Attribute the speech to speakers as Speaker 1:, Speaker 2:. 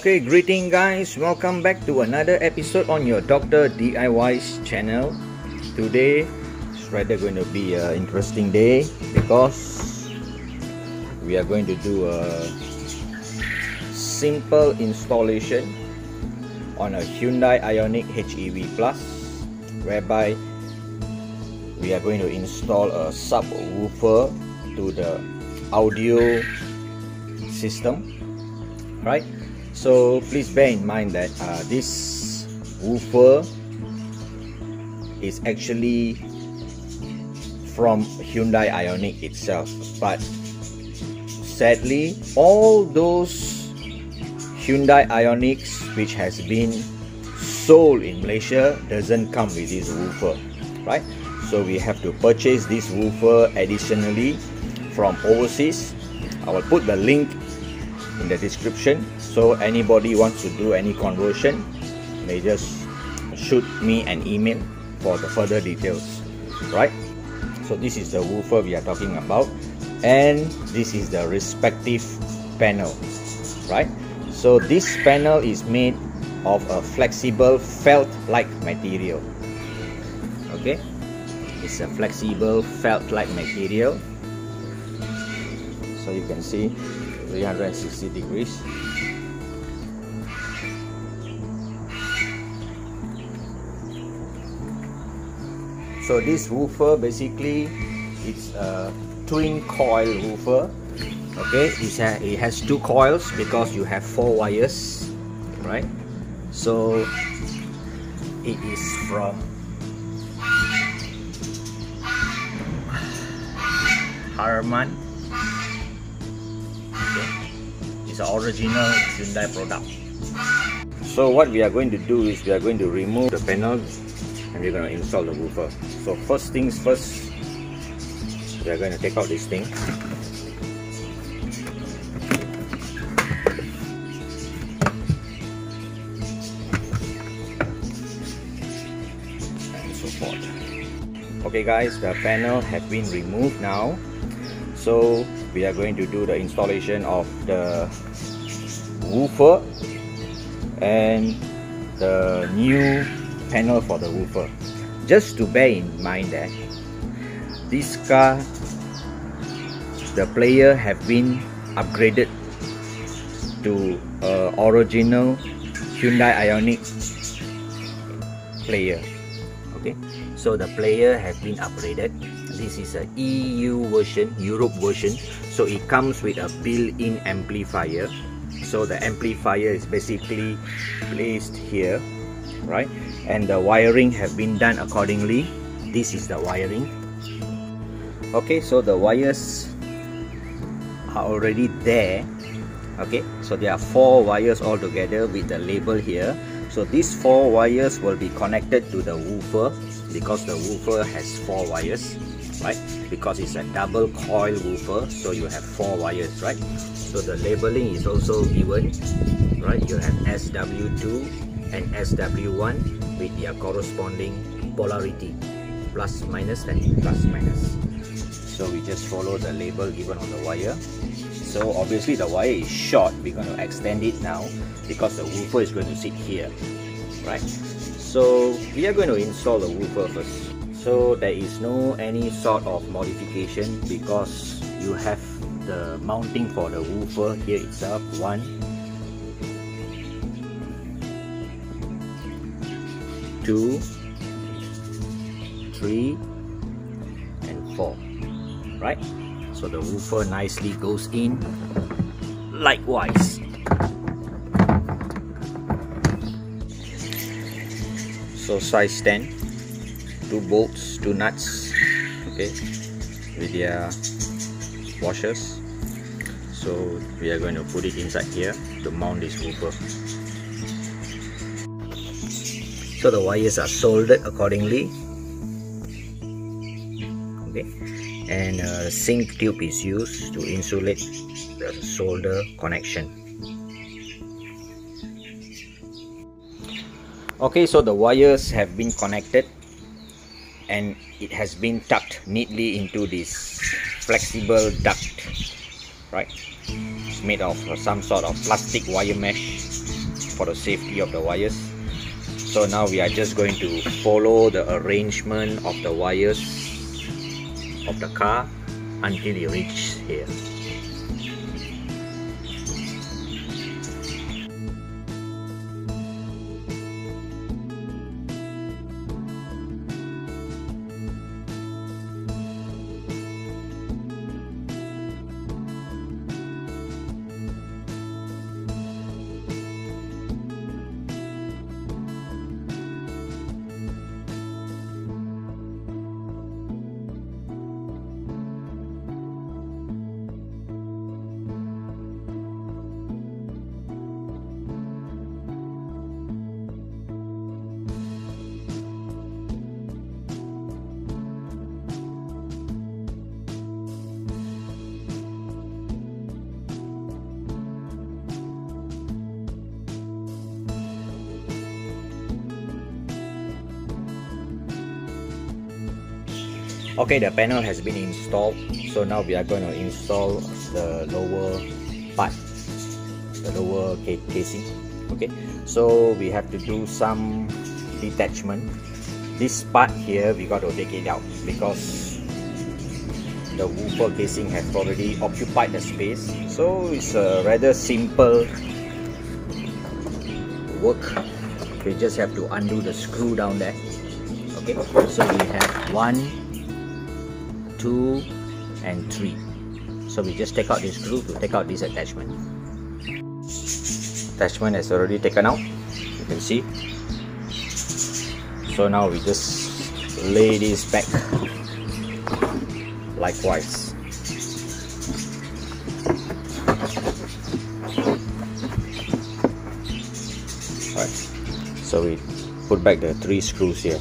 Speaker 1: Okay, greeting guys, welcome back to another episode on your Dr. DIY's channel. Today is rather going to be an interesting day because we are going to do a simple installation on a Hyundai Ioniq HEV Plus, whereby we are going to install a subwoofer to the audio system, right? So please bear in mind that this woofer is actually from Hyundai Ioniq itself, but sadly all those Hyundai Ioniqs which has been sold in Malaysia doesn't come with this woofer, right? So we have to purchase this woofer additionally from overseas. I will put the link in the description, so anybody wants to do any conversion may just shoot me an email for the further details, right? So this is the woofer we are talking about, and this is the respective panel, right? So this panel is made of a flexible felt-like material. Okay, it's a flexible felt-like material, so you can see 360 degrees. So this woofer basically it's a twin coil woofer. Okay, it has two coils because you have 4 wires, right? So it is from Harman. It's an original Hyundai product. So what we are going to do is we are going to remove the panel and we're going to install the woofer. So first things first, we are going to take out this thing. And so forth. Okay guys, the panel have been removed now. So we are going to do the installation of the woofer and the new panel for the woofer. Just to bear in mind that this car, the player have been upgraded to original Hyundai Ioniq player. Okay, so the player has been upgraded. This is a EU version, Europe version, so it comes with a built-in amplifier. So the amplifier is basically placed here, right? And the wiring have been done accordingly. This is the wiring. Okay, so the wires are already there. Okay, so there are 4 wires all together with the label here. So these 4 wires will be connected to the woofer because the woofer has 4 wires, right? Because it's a double coil woofer, so you have 4 wires, right? So the labeling is also given, right? You have SW2 and SW1 with their corresponding polarity, plus minus and plus minus. So we just follow the label given on the wire. So obviously the wire is short, we're going to extend it now because the woofer is going to sit here, right? So we are going to install the woofer first. So there is no any sort of modification because you have the mounting for the woofer here itself. 1, 2, 3 and 4, right? So the woofer nicely goes in likewise. So size 10, 2 bolts, 2 nuts, okay, with their washers. So we are going to put it inside here to mount this woofer. So the wires are soldered accordingly, okay, and a zinc tube is used to insulate the solder connection. Okay, so the wires have been connected and it has been tucked neatly into this flexible duct, right? It's made of some sort of plastic wire mesh for the safety of the wires. So now we are just going to follow the arrangement of the wires of the car until it reaches here. Okay, the panel has been installed, so now we are going to install the lower part, the lower casing. Okay, so we have to do some detachment. This part here we got to take it out because the woofer casing has already occupied the space, so it's a rather simple work. We just have to undo the screw down there. Okay, so we have 1, 2 and 3. So we just take out this screw to take out this attachment. Attachment is already taken out, you can see. So now we just lay this back likewise. Alright, so we put back the 3 screws here.